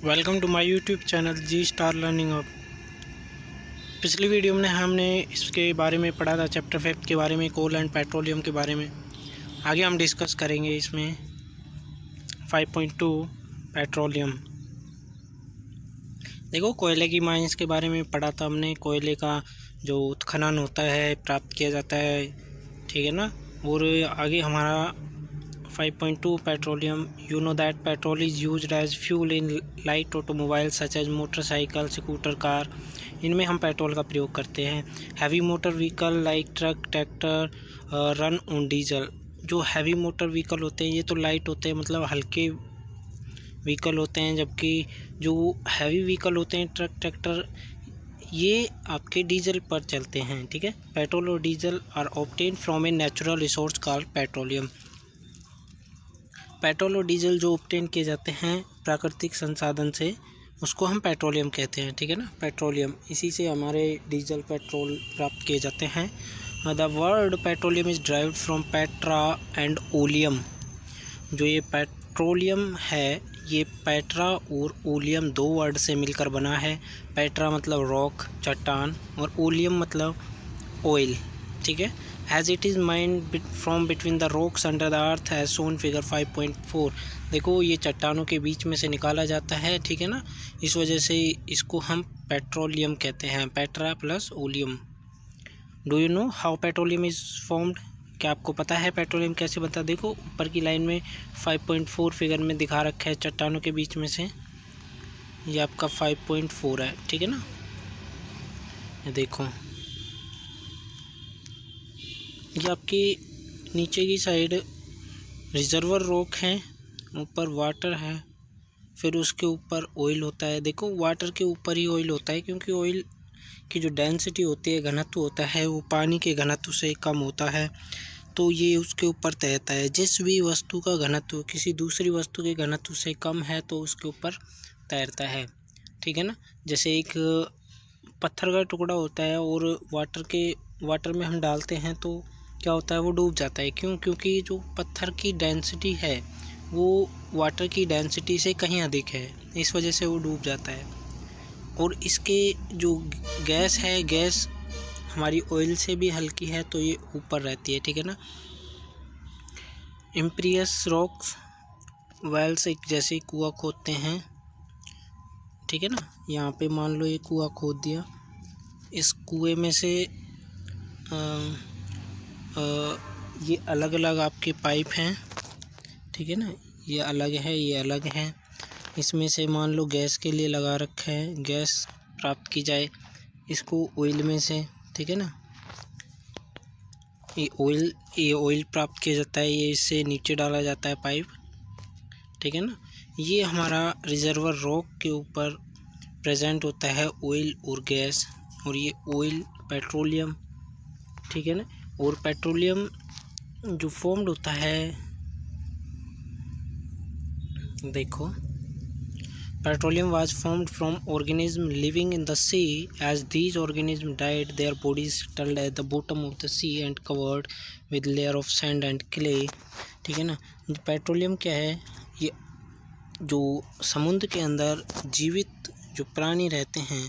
Welcome to my YouTube channel G star learning hub. पिछली video में हमने इसके बारे में पढ़ा था, चैप्टर 5 के बारे में, कोल एंड पेट्रोलियम के बारे में। आगे हम डिस्कस करेंगे इसमें 5.2 पेट्रोलियम। देखो, कोयले की माइंस के बारे में पढ़ा था हमने। कोयले का जो उत्खनन होता है, प्राप्त किया जाता है, ठीक है ना। और आगे हमारा 5.2 petroleum. You know that petrol is used as fuel in light automobiles such as motorcycle, scooter, car. इनमें हम पेट्रोल का प्रयोग करते हैं। Heavy motor vehicle like truck, tractor run on diesel. जो हैवी मोटर व्हीकल होते हैं ये तो लाइट होते हैं, मतलब हल्के व्हीकल होते हैं, जबकि जो हैवी व्हीकल होते हैं, ट्रक, ट्रैक्टर, ये आपके डीजल पर चलते हैं, ठीक है। पेट्रोल और diesel are obtain from a natural resource called petroleum. Petrol और डीजल जो ऑब्टेन किए जाते हैं प्राकृतिक संसाधन से, उसको हम पेट्रोलियम कहते हैं, ठीक है ना। पेट्रोलियम, इसी से हमारे डीजल, पेट्रोल प्राप्त किए जाते हैं। The word petroleum is derived from Petra and oleum. जो ये पेट्रोलियम है, ये पेट्रा और ओलियम दो वर्ड से मिलकर बना है। पेट्रा मतलब रॉक, चट्टान, और ओलियम मतलब ऑयल, ठीक है। As it is mined from between the rocks under the earth as shown figure 5.4। देखो, ये चट्टानों के बीच में से निकाला जाता है, ठीक है ना। इस वजह से इसको हम पेट्रोलियम कहते हैं, Petra plus oleum. Do you know how petroleum is formed? क्या आपको पता है पेट्रोलियम कैसे बनता है? देखो, ऊपर की लाइन में 5.4 फिगर में दिखा रखा है, चट्टानों के बीच में से। ये आपका 5.4 है, ठीक है ना। ये देखो, ये आपकी नीचे की साइड रिजर्वर रॉक है, ऊपर वाटर है, फिर उसके ऊपर ऑयल होता है। देखो, वाटर के ऊपर ही ऑयल होता है, क्योंकि ऑयल की जो डेंसिटी होती है, घनत्व होता है, वो पानी के घनत्व से कम होता है, तो ये उसके ऊपर तैरता है। जिस भी वस्तु का घनत्व किसी दूसरी वस्तु के घनत्व से कम है तो उसके ऊपर तैरता है, ठीक है ना। जैसे एक पत्थर का टुकड़ा होता है और वाटर में हम डालते हैं तो क्या होता है, वो डूब जाता है। क्यों? क्योंकि जो पत्थर की डेंसिटी है वो वाटर की डेंसिटी से कहीं अधिक है, इस वजह से वो डूब जाता है। और इसके जो गैस है, गैस हमारी ऑयल से भी हल्की है, तो ये ऊपर रहती है, ठीक है ना। इम्पीरियस रॉक्स वेल्स, एक जैसे कुआं खोदते हैं, ठीक है ना। यहाँ पे मान लो ये कुआं खोद दिया, इस कुएं में से ये अलग अलग आपके पाइप हैं, ठीक है ना। ये अलग है, ये अलग है। इसमें से मान लो गैस के लिए लगा रखा है, गैस प्राप्त की जाए इसको ऑयल में से, ठीक है ना। ये ऑयल प्राप्त किया जाता है, ये इससे नीचे डाला जाता है पाइप, ठीक है ना। ये हमारा रिजर्वर रॉक के ऊपर प्रेजेंट होता है ऑयल और गैस, और ये ऑयल पेट्रोलियम, ठीक है ना। और पेट्रोलियम जो फॉर्म्ड होता है, देखो, petroleum was formed from organism living in the sea. As these organism died, their bodies settled at the bottom of the sea and covered with layer of sand and clay, ठीक है ना। Petroleum क्या है? ये जो समुद्र के अंदर जीवित जो प्राणी रहते हैं,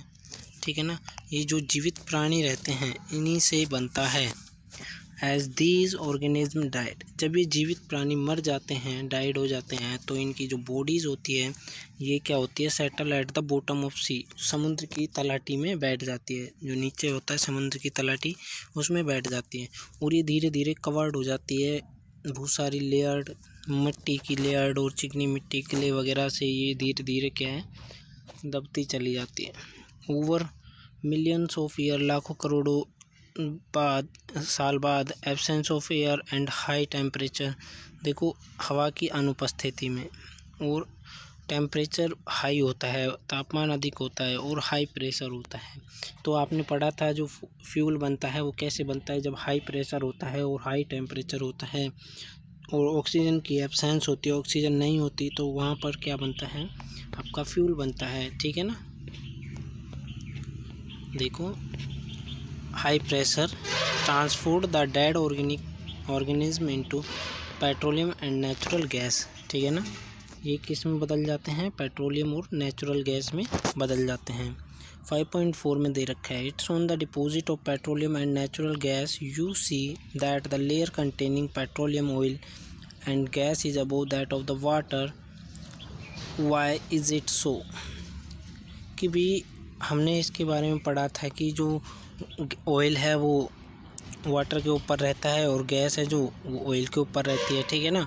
ठीक है ना, ये जो जीवित प्राणी रहते हैं इन्हीं से बनता है। एज दीज ऑर्गेनिज्म डाइड, जब ये जीवित प्राणी मर जाते हैं, डाइड हो जाते हैं, तो इनकी जो बॉडीज़ होती है ये क्या होती है, settle at the bottom of sea, समुद्र की तलहटी में बैठ जाती है। जो नीचे होता है समुद्र की तलहटी, उसमें बैठ जाती है, और ये धीरे धीरे कवर्ड हो जाती है बहुत सारी लेयर्ड, मिट्टी की लेयर्ड और चिकनी मिट्टी, क्ले वगैरह से ये धीरे धीरे क्या है, दबती चली जाती है। ओवर मिलियंस ऑफ ईयर, लाखों करोड़ों साल बाद, absence of air and high temperature, देखो, हवा की अनुपस्थिति में, और टेम्परेचर हाई होता है, तापमान अधिक होता है, और हाई प्रेशर होता है। तो आपने पढ़ा था जो फ्यूल बनता है वो कैसे बनता है, जब हाई प्रेशर होता है और हाई टेम्परेचर होता है और ऑक्सीजन की एब्सेंस होती है, ऑक्सीजन नहीं होती, तो वहाँ पर क्या बनता है, आपका फ्यूल बनता है, ठीक है ना। देखो, high pressure transformed the dead organism into petroleum and natural gas, ठीक है ना। ये किस में बदल जाते हैं, पेट्रोलियम और नेचुरल गैस में बदल जाते हैं। 5.4 में दे रखा है, it's on the deposit of petroleum and natural gas you see that the layer containing petroleum oil and gas is above that of the water, why is it so. कि भी हमने इसके बारे में पढ़ा था कि जो ऑयल है वो वाटर के ऊपर रहता है और गैस है जो वो ऑयल के ऊपर रहती है, ठीक है ना।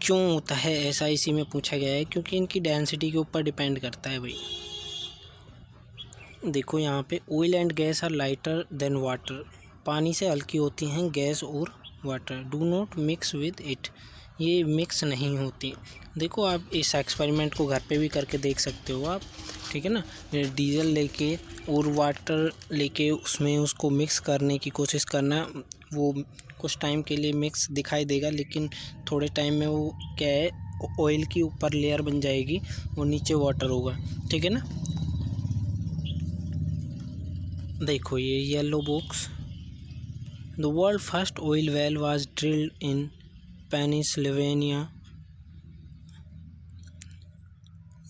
क्यों होता है ऐसा, इसी में पूछा गया है, क्योंकि इनकी डेंसिटी के ऊपर डिपेंड करता है भाई। देखो यहाँ पे oil and gas are lighter than water, पानी से हल्की होती हैं गैस और water. Do not mix with it, ये मिक्स नहीं होती। देखो आप इस एक्सपेरिमेंट को घर पे भी करके देख सकते हो आप, ठीक है ना। डीजल लेके और वाटर लेके उसमें उसको मिक्स करने की कोशिश करना, वो कुछ टाइम के लिए मिक्स दिखाई देगा लेकिन थोड़े टाइम में वो क्या है, ऑयल की ऊपर लेयर बन जाएगी और नीचे वाटर होगा, ठीक है ना। देखो ये yellow box, the world first oil well was drilled in Pennsylvania.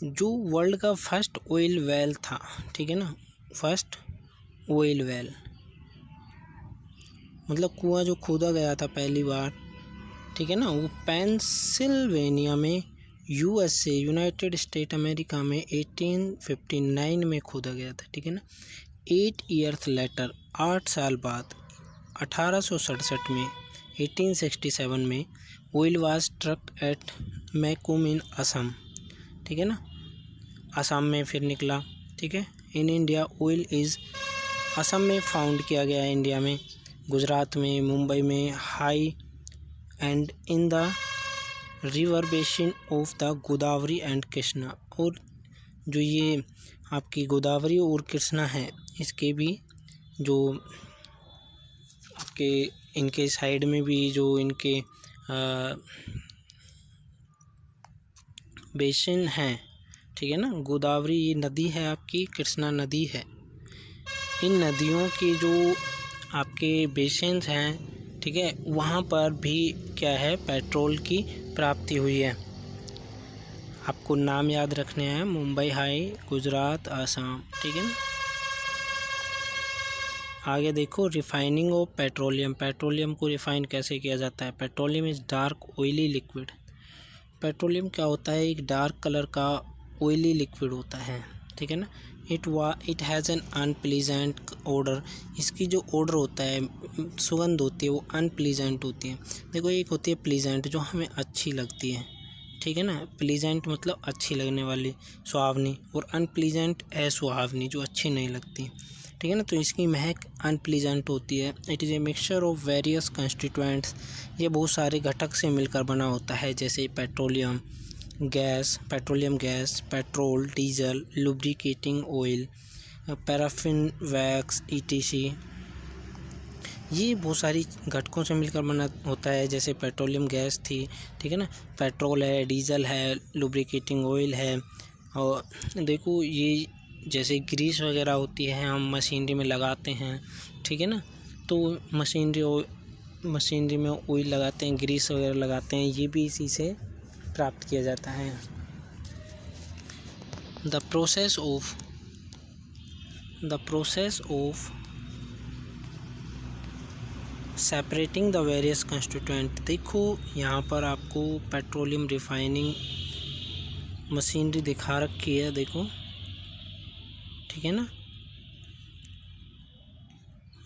जो वर्ल्ड का फर्स्ट ऑयल वेल था, ठीक है ना, फर्स्ट ऑयल वेल मतलब कुआं जो खोदा गया था पहली बार, ठीक है ना, वो पेंसिल्वेनिया में यूएसए यूनाइटेड स्टेट अमेरिका में 1859 में खोदा गया था, ठीक है ना। 8 ईयर्स लेटर, 8 साल बाद 1867 में 1867 में ऑयल वाज स्ट्रक एट मैकुम इन असम, ठीक है ना, असम में फिर निकला, ठीक है। In India oil is, Assam में फाउंड किया गया है इंडिया में, गुजरात में, मुंबई में, high and in the river basin of the Godavari and Krishna. और जो ये आपकी गोदावरी और कृष्णा है, इसके भी जो आपके इनके साइड में भी जो इनके बेसिन हैं, ठीक है ना। गोदावरी ये नदी है आपकी, कृष्णा नदी है। इन नदियों की जो आपके बेसिन्स हैं, ठीक है, वहाँ पर भी क्या है, पेट्रोल की प्राप्ति हुई है। आपको नाम याद रखने हैं, मुंबई हाई, गुजरात, आसाम, ठीक है ना। आगे देखो, रिफाइनिंग ऑफ पेट्रोलियम, पेट्रोलियम को रिफाइन कैसे किया जाता है। Petroleum is dark oily liquid, petroleum क्या होता है, एक डार्क कलर का ऑयली लिक्विड होता है, ठीक है ना। It has an unpleasant order, इसकी जो ऑर्डर होता है, सुगंध होती है, वो अनप्लीजेंट होती है। देखो एक होती है प्लीजेंट जो हमें अच्छी लगती है, ठीक है ना, प्लीजेंट मतलब अच्छी लगने वाली, सुहावनी, और अनप्लीजेंट असुहावनी जो अच्छी नहीं लगती, ठीक है ना। तो इसकी महक अनप्लीजेंट होती है। It is a mixture of various constituents, ये बहुत सारे घटक से मिलकर बना होता है, जैसे petroleum gas, petroleum gas, petrol, diesel, lubricating oil, paraffin, wax, etc. ये बहुत सारी घटकों से मिलकर बना होता है, जैसे पेट्रोलियम गैस थी, ठीक है ना, पेट्रोल है, डीजल है, लुब्रिकेटिंग ऑयल है। और देखो ये जैसे ग्रीस वगैरह होती है, हम मशीनरी में लगाते हैं, ठीक है ना, तो मशीनरी में ऑयल लगाते हैं, ग्रीस वगैरह लगाते हैं, ये भी इसी से प्राप्त किया जाता है। The process of separating the various constituent. देखो यहाँ पर आपको पेट्रोलियम रिफाइनिंग मशीनरी दिखा रखी है, देखो, ठीक है ना।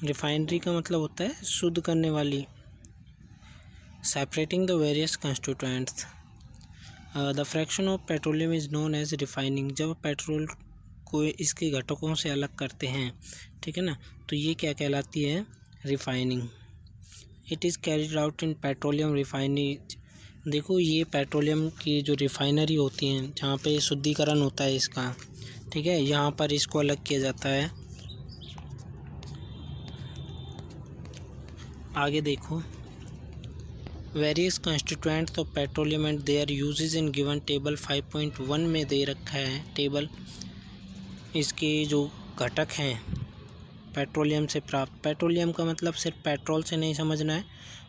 रिफाइनरी का मतलब होता है शुद्ध करने वाली। Separating the various constituents, the fraction of petroleum is known as refining. जब पेट्रोल को इसके घटकों से अलग करते हैं, ठीक है ना, तो ये क्या कहलाती है, refining. It is carried out in petroleum refinery. देखो ये पेट्रोलियम की जो रिफाइनरी होती हैं, जहाँ पे शुद्धिकरण होता है इसका, ठीक है, यहाँ पर इसको अलग किया जाता है। आगे देखो, various constituents of petroleum and there uses in given table 5.1 में दे रखा है टेबल। इसके जो घटक हैं पेट्रोलियम से प्राप्त, पेट्रोलियम का मतलब सिर्फ पेट्रोल से नहीं समझना है,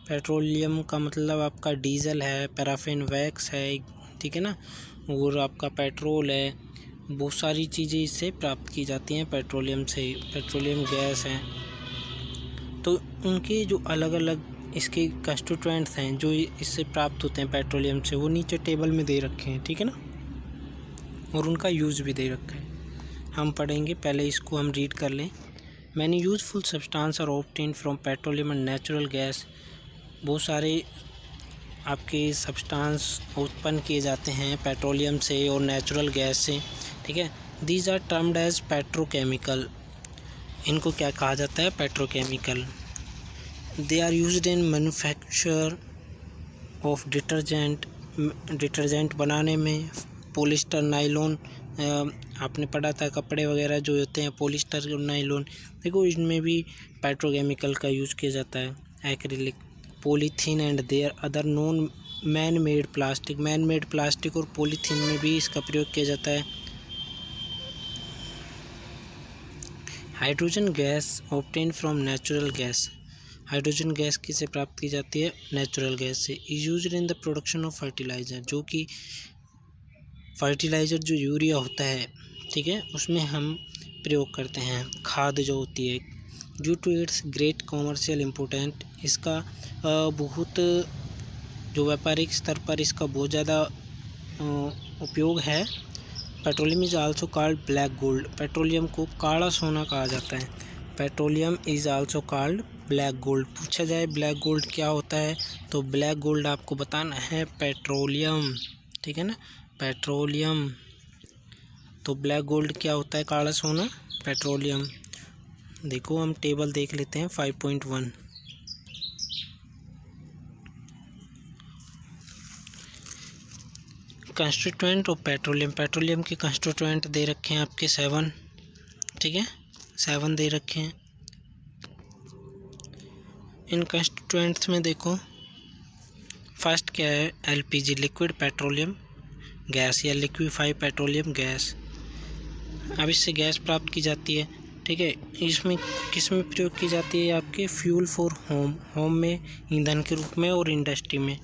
पेट्रोलियम का मतलब आपका डीजल है, पैराफिन, वैक्स है, ठीक है ना, और आपका पेट्रोल है, बहुत सारी चीज़ें इससे प्राप्त की जाती हैं पेट्रोलियम से, पेट्रोलियम गैस है। तो उनके जो अलग अलग इसके कंस्टिट्यूएंट्स हैं जो इससे प्राप्त होते हैं पेट्रोलियम से, वो नीचे टेबल में दे रखे हैं, ठीक है ना, और उनका यूज़ भी दे रखा है। हम पढ़ेंगे, पहले इसको हम रीड कर लें। Many useful substance are obtained from petroleum and natural gas. बहुत सारे आपके सब्सटेंस उत्पन्न किए जाते हैं पेट्रोलियम से और नेचुरल गैस से, ठीक है। These are termed as petrochemical. इनको क्या कहा जाता है? Petrochemical. They are used in manufacture of detergent बनाने में, पॉलिस्टर, नाइलॉन, आपने पढ़ा था कपड़े वगैरह जो होते हैं पॉलिस्टर और नाइलॉन, देखो इनमें भी पेट्रोकेमिकल का यूज़ किया जाता है। Acrylic, polythene and their other non man made plastic. Man made plastic और पॉलीथीन में भी इसका प्रयोग किया जाता है। Hydrogen gas obtain from natural gas. Hydrogen gas किसे प्राप्त की जाती है? नेचुरल गैस से। Is used in the production of fertiliser, जो कि फर्टिलाइज़र जो यूरिया होता है, ठीक है, उसमें हम प्रयोग करते हैं, खाद जो होती है। Due to its great commercial important, इसका बहुत जो व्यापारिक स्तर पर इसका बहुत ज़्यादा उपयोग है। Petroleum is also called black gold. Petroleum को काला सोना कहा जाता है। Petroleum is also called black gold. पूछा जाए ब्लैक गोल्ड क्या होता है, तो ब्लैक गोल्ड आपको बताना है पेट्रोलियम, ठीक है ना, पेट्रोलियम। तो ब्लैक गोल्ड क्या होता है? काला सोना, पेट्रोलियम। देखो हम टेबल देख लेते हैं 5.1। कंस्टिट्यूएंट ऑफ पेट्रोलियम, पेट्रोलियम के कंस्टिट्यूएंट दे रखे हैं आपके 7, ठीक है, 7 दे रखे हैं। इन कंस्टिट्यूएंट्स में देखो फर्स्ट क्या है? एलपीजी, लिक्विड पेट्रोलियम गैस या लिक्विफाई पेट्रोलियम गैस। अब इससे गैस प्राप्त की जाती है, ठीक है। इसमें किस में प्रयोग की जाती है? आपके फ्यूल फॉर होम में ईंधन के रूप में और इंडस्ट्री में।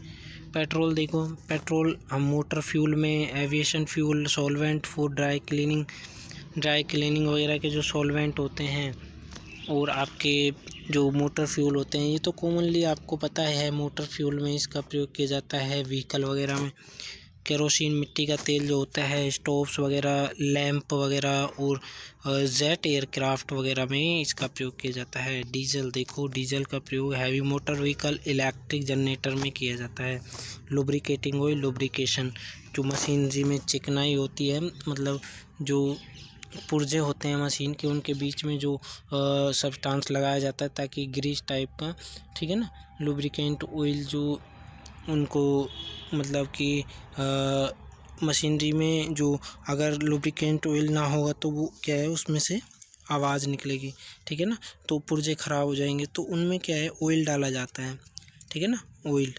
पेट्रोल देखो, पेट्रोल हम मोटर फ्यूल में, aviation fuel, solvent for dry cleaning वगैरह के जो सॉल्वेंट होते हैं, और आपके जो मोटर फ्यूल होते हैं, ये तो कॉमनली आपको पता है मोटर फ्यूल में इसका प्रयोग किया जाता है व्हीकल वगैरह में। केरोसिन, मिट्टी का तेल जो होता है, स्टोव्स वगैरह, लैंप वगैरह और जेट एयरक्राफ्ट वगैरह में इसका प्रयोग किया जाता है। डीजल देखो, डीजल का प्रयोग heavy motor vehicle, electric generator में किया जाता है। लुब्रिकेटिंग ऑयल, लुब्रिकेशन, जो मशीनरी में चिकनाई होती है, मतलब जो पुर्जे होते हैं मशीन के, उनके बीच में जो सब्सटेंस लगाया जाता है ताकि ग्रीस टाइप का, ठीक है ना। लुब्रिकेंट ऑयल जो उनको मतलब कि मशीनरी में जो अगर लुब्रिकेंट ऑयल ना होगा तो वो क्या है, उसमें से आवाज़ निकलेगी, ठीक है ना, तो पुर्जे ख़राब हो जाएंगे। तो उनमें क्या है, ऑयल डाला जाता है, ठीक है ना, ऑयल,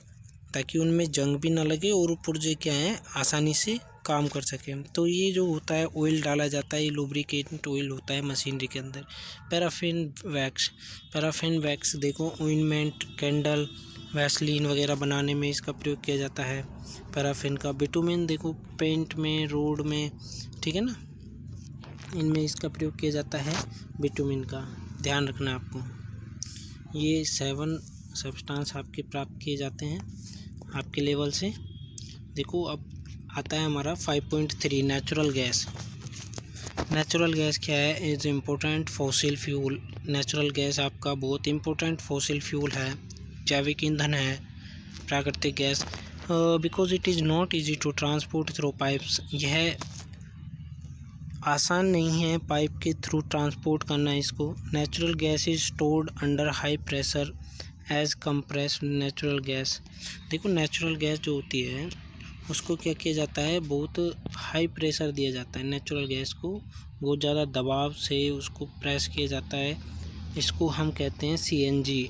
ताकि उनमें जंग भी ना लगे और पुर्जे क्या है आसानी से काम कर सकें। तो ये जो होता है ऑयल डाला जाता है, ये लुब्रिकेंट ऑयल होता है मशीनरी के अंदर। पैराफिन वैक्स देखो, ऑइंटमेंट, कैंडल, वैसलीन वगैरह बनाने में इसका प्रयोग किया जाता है पैराफिन का। बिटुमेन देखो, पेंट में, रोड में, ठीक है ना, इनमें इसका प्रयोग किया जाता है बिटुमेन का। ध्यान रखना आपको, ये 7 सब्सटेंस आपके प्राप्त किए जाते हैं आपके लेवल से। देखो अब आता है हमारा 5.3 नेचुरल गैस। नेचुरल गैस क्या है? Is important fossil fuel. Natural gas आपका बहुत इम्पोर्टेंट फॉसिल फ्यूल है, जैविक ईंधन है, प्राकृतिक गैस। Because it is not easy to transport through pipes. यह आसान नहीं है पाइप के थ्रू ट्रांसपोर्ट करना इसको। Natural gas is stored under high pressure as compressed natural gas. देखो नेचुरल गैस जो होती है उसको क्या किया जाता है, बहुत हाई प्रेशर दिया जाता है। नेचुरल गैस को बहुत ज़्यादा दबाव से उसको प्रेस किया जाता है। इसको हम कहते हैं सीएनजी,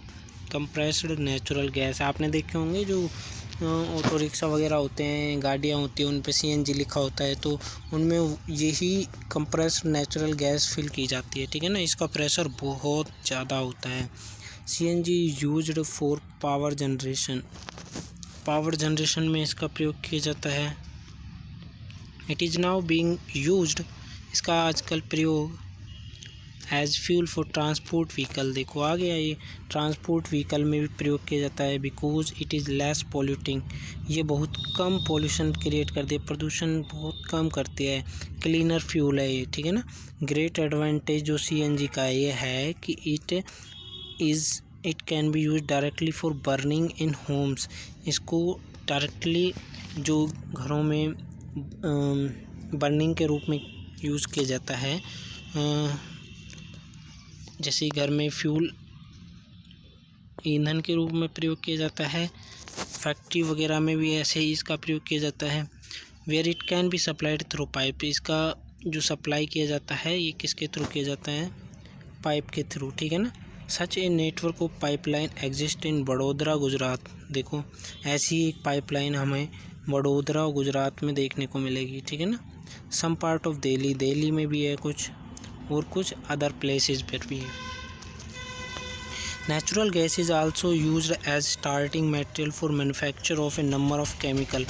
कंप्रेस्ड नेचुरल गैस। आपने देखे होंगे जो ऑटो रिक्शा वगैरह होते हैं, गाड़ियाँ होती हैं, उन पे सीएनजी लिखा होता है, तो उनमें यही कंप्रेस्ड नेचुरल गैस फिल की जाती है, ठीक है ना। इसका प्रेशर बहुत ज़्यादा होता है। CNG used for power generation. Power generation में इसका प्रयोग किया जाता है। It is now being used, इसका आजकल प्रयोग as fuel for transport vehicle, देखो आ गया ये, ट्रांसपोर्ट व्हीकल में भी प्रयोग किया जाता है। Because it is less polluting, ये बहुत कम पॉल्यूशन क्रिएट करती है, प्रदूषण बहुत कम करती है, क्लीनर फ्यूल है ये, ठीक है ना। ग्रेट एडवांटेज जो CNG का ये है कि it can B use directly for burning in Holmes, इसको डायरेक्टली जो घरों में बर्निंग के रूप में यूज़ किया जाता है। जैसे घर में फ्यूल ईंधन के रूप में प्रयोग किया जाता है, फैक्ट्री वगैरह में भी ऐसे ही इसका प्रयोग किया जाता है। Where it can be supplied through pipe, इसका जो सप्लाई किया जाता है ये किसके थ्रू किया जाता है, पाइप के थ्रू, ठीक है ना। Such a network of pipeline exist in Vadodara Gujarat, देखो ऐसी एक पाइपलाइन हमें बड़ोदरा गुजरात में देखने को मिलेगी, ठीक है ना। सम पार्ट ऑफ दिल्ली में भी है कुछ, और कुछ अदर प्लेसेस पर भी है। Natural gas is also used as starting material for manufacture of a number of chemical,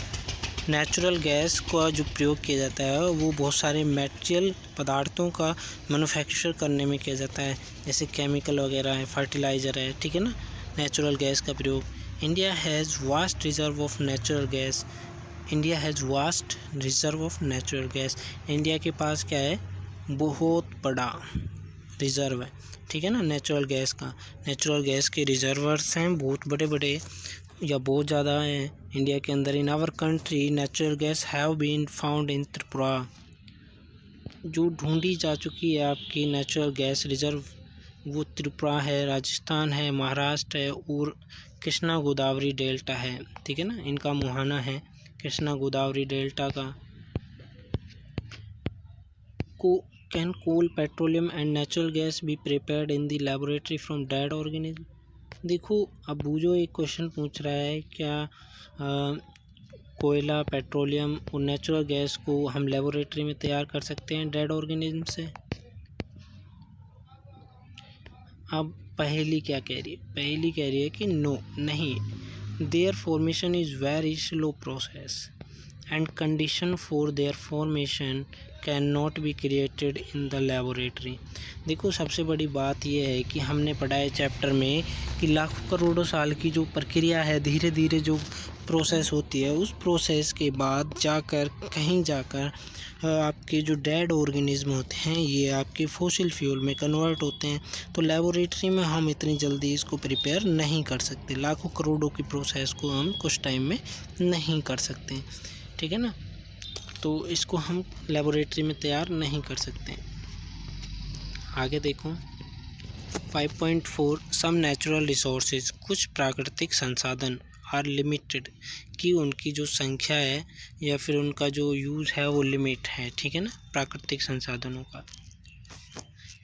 natural gas का जो प्रयोग किया जाता है वो बहुत सारे मटेरियल पदार्थों का मैन्युफैक्चर करने में किया जाता है, जैसे केमिकल वगैरह है, फर्टिलाइज़र है, ठीक है ना। नेचुरल गैस का प्रयोग। India has vast reserve of natural gas, India has vast reserve of natural gas, India के पास क्या है, बहुत बड़ा रिज़र्व है, ठीक है ना, नेचुरल गैस का। नेचुरल गैस के रिजर्वर्स हैं बहुत बड़े बड़े या बहुत ज़्यादा है इंडिया के अंदर। In our country natural gas have been found in Tripura, जो ढूंढी जा चुकी है आपकी नेचुरल गैस रिजर्व वो त्रिपुरा है, राजस्थान है, महाराष्ट्र है और कृष्णा गोदावरी डेल्टा है, ठीक है ना, इनका मुहाना है कृष्णा गोदावरी डेल्टा का। Can coal, petroleum and natural gas be prepared in the laboratory from dead organism? देखो अब बूझो एक क्वेश्चन पूछ रहा है, क्या कोयला, पेट्रोलियम और नेचुरल गैस को हम लेबोरेटरी में तैयार कर सकते हैं डेड ऑर्गेनिज्म से। अब पहेली क्या कह रही है, पहेली कह रही है कि नो, नहीं, there formation is very slow process and condition for their formation can not be created in the laboratory. देखो सबसे बड़ी बात यह है कि हमने पढ़ा है चैप्टर में कि लाखों करोड़ों साल की जो प्रक्रिया है, धीरे धीरे जो प्रोसेस होती है, उस प्रोसेस के बाद जाकर कहीं जाकर आपके जो डेड ऑर्गेनिज्म होते हैं ये आपके फॉसिल फ्यूल में कन्वर्ट होते हैं। तो लेबोरेटरी में हम इतनी जल्दी इसको प्रिपेयर नहीं कर सकते, लाखों करोड़ों की प्रोसेस को हम कुछ टाइम में नहीं कर सकते, ठीक है ना। तो इसको हम लेबोरेटरी में तैयार नहीं कर सकते। आगे देखो 5.4 सम नेचुरल रिसोर्सेज, कुछ प्राकृतिक संसाधन आर लिमिटेड, कि उनकी जो संख्या है या फिर उनका जो यूज़ है वो लिमिट है, ठीक है ना, प्राकृतिक संसाधनों का।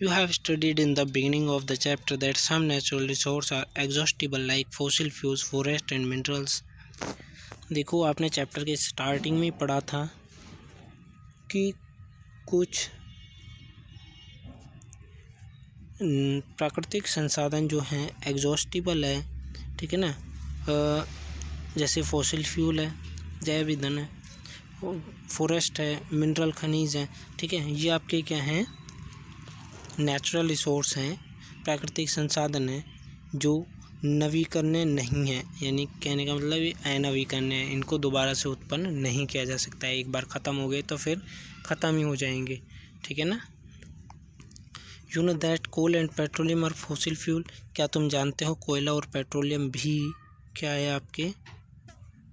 You have studied in the beginning of the chapter that some natural resource are exhaustible like fossil fuels, forest and minerals. देखो आपने चैप्टर के स्टार्टिंग में पढ़ा था कि कुछ प्राकृतिक संसाधन जो हैं एग्जॉस्टिबल है, ठीक है ना, जैसे फॉसिल फ्यूल है, जैव ईंधन है, फॉरेस्ट है, मिनरल खनिज हैं, ठीक है, ये आपके क्या हैं, नेचुरल रिसोर्स हैं, प्राकृतिक संसाधन हैं जो नवीकरणीय नहीं है, यानी कहने का मतलब ये अनवीकरणीय है, इनको दोबारा से उत्पन्न नहीं किया जा सकता है, एक बार ख़त्म हो गए तो फिर ख़त्म ही हो जाएंगे, ठीक है ना। You know that coal and petroleum और फॉसिल फ्यूल, क्या तुम जानते हो कोयला और पेट्रोलियम भी क्या है, आपके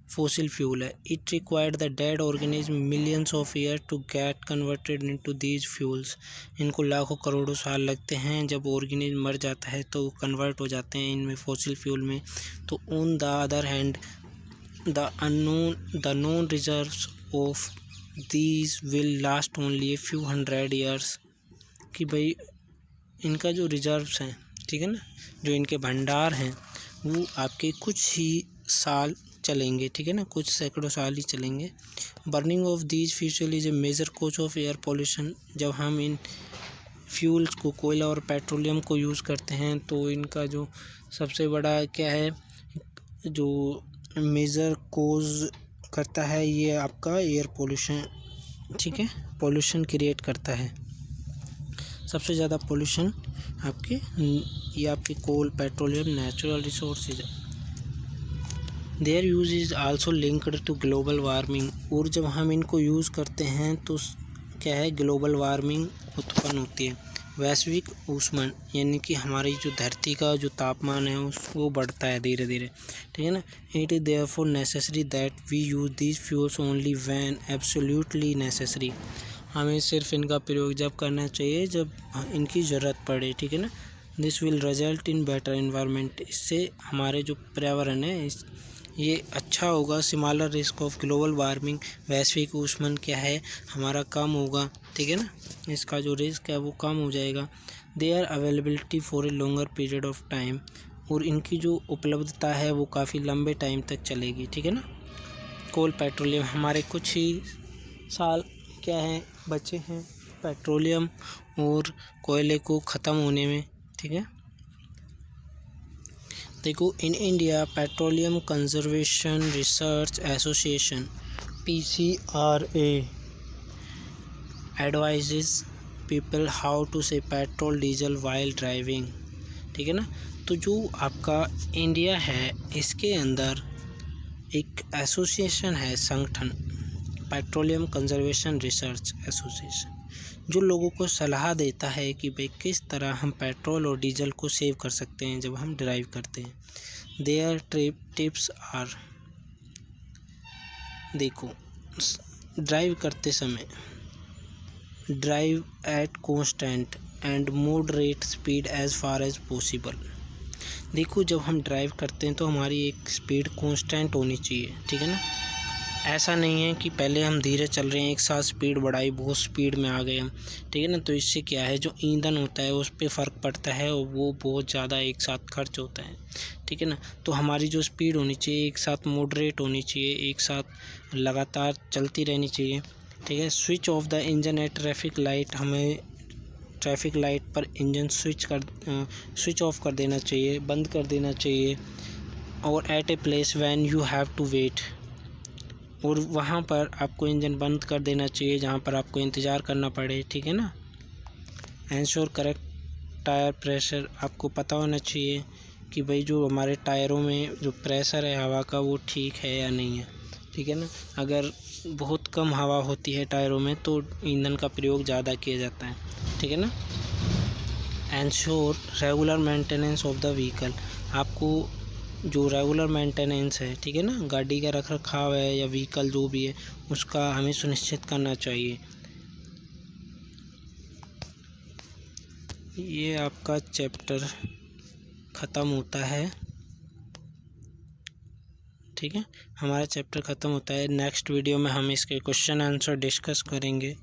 फॉसिल फ्यूल है। It required the dead organism millions of year to get converted into these fuels, इनको लाखों करोड़ों साल लगते हैं, जब ऑर्गेनिज्म मर जाता है तो कन्वर्ट हो जाते हैं इनमें फॉसिल फ्यूल में। तो on the other hand the known reserves of these will last only a few 100 years, कि भाई इनका जो रिजर्व्स हैं, ठीक है ना, जो इनके भंडार हैं वो आपके कुछ ही साल चलेंगे, ठीक है ना, कुछ सैकड़ों साल ही चलेंगे। Burning of these fuel is a major cause of air pollution, जब हम इन फ्यूल्स को, कोयला और पेट्रोलियम को यूज़ करते हैं तो इनका जो सबसे बड़ा क्या है, जो मेजर कॉज करता है ये आपका एयर पोल्यूशन ठीक है, पोल्यूशन क्रिएट करता है। सबसे ज़्यादा पोल्यूशन ये आपके coal, petroleum, natural resources. Their use is also linked to global warming. और जब हम इनको यूज़ करते हैं तो क्या है, ग्लोबल वार्मिंग उत्पन्न होती है। वैश्विक ऊष्मन यानी कि हमारी जो धरती का जो तापमान है वो बढ़ता है धीरे धीरे, ठीक है ना। It is therefore necessary that we use these fuels only when absolutely necessary. हमें सिर्फ इनका प्रयोग जब करना चाहिए जब इनकी ज़रूरत पड़े, ठीक है ना। This will result in better environment. इससे हमारे जो पर्यावरण है ये अच्छा होगा। Smaller risk of global warming, वैश्विक ऊष्मन क्या है हमारा कम होगा, ठीक है ना। इसका जो रिस्क है वो कम हो जाएगा। Their availability for a longer period of time. और इनकी जो उपलब्धता है वो काफ़ी लंबे टाइम तक चलेगी, ठीक है ना। कोल, पेट्रोलियम, हमारे कुछ ही साल क्या है बचे हैं पेट्रोलियम और कोयले को ख़त्म होने में, ठीक है। देखो, in India Petroleum Conservation Research Association PCRA advises people how to save petrol diesel while driving, ठीक है ना। तो जो आपका इंडिया है इसके अंदर एक एसोसिएशन है, संगठन, पेट्रोलियम कंजर्वेशन रिसर्च एसोसिएशन, जो लोगों को सलाह देता है कि भाई किस तरह हम पेट्रोल और डीजल को सेव कर सकते हैं जब हम ड्राइव करते हैं। देयर टिप्स आर, देखो, ड्राइव करते समय drive at constant and moderate speed as far as possible. देखो, जब हम ड्राइव करते हैं तो हमारी एक स्पीड कांस्टेंट होनी चाहिए, ठीक है ना। ऐसा नहीं है कि पहले हम धीरे चल रहे हैं, एक साथ स्पीड बढ़ाई, बहुत स्पीड में आ गए हम, ठीक है ना। तो इससे क्या है, जो ईंधन होता है उस पर फ़र्क पड़ता है और वो बहुत ज़्यादा एक साथ खर्च होता है, ठीक है ना। तो हमारी जो स्पीड होनी चाहिए एक साथ मॉडरेट होनी चाहिए, एक साथ लगातार चलती रहनी चाहिए, ठीक है। Switch off the engine at traffic light, हमें ट्रैफिक लाइट पर इंजन स्विच ऑफ कर देना चाहिए, बंद कर देना चाहिए। और at a place when you have to wait, और वहाँ पर आपको इंजन बंद कर देना चाहिए जहाँ पर आपको इंतज़ार करना पड़े, ठीक है ना। एंश्योर करेक्ट टायर प्रेशर, आपको पता होना चाहिए कि भाई जो हमारे टायरों में जो प्रेशर है हवा का वो ठीक है या नहीं है, ठीक है ना। अगर बहुत कम हवा होती है टायरों में तो ईंधन का प्रयोग ज़्यादा किया जाता है, ठीक है ना। Ensure regular maintenance of the vehicle, आपको जो रेगुलर मेंटेनेंस है, ठीक है ना, गाड़ी का रख रखाव है या व्हीकल जो भी है उसका हमें सुनिश्चित करना चाहिए। ये आपका चैप्टर ख़त्म होता है, ठीक है। हमारा चैप्टर ख़त्म होता है। नेक्स्ट वीडियो में हम इसके क्वेश्चन आंसर डिस्कस करेंगे।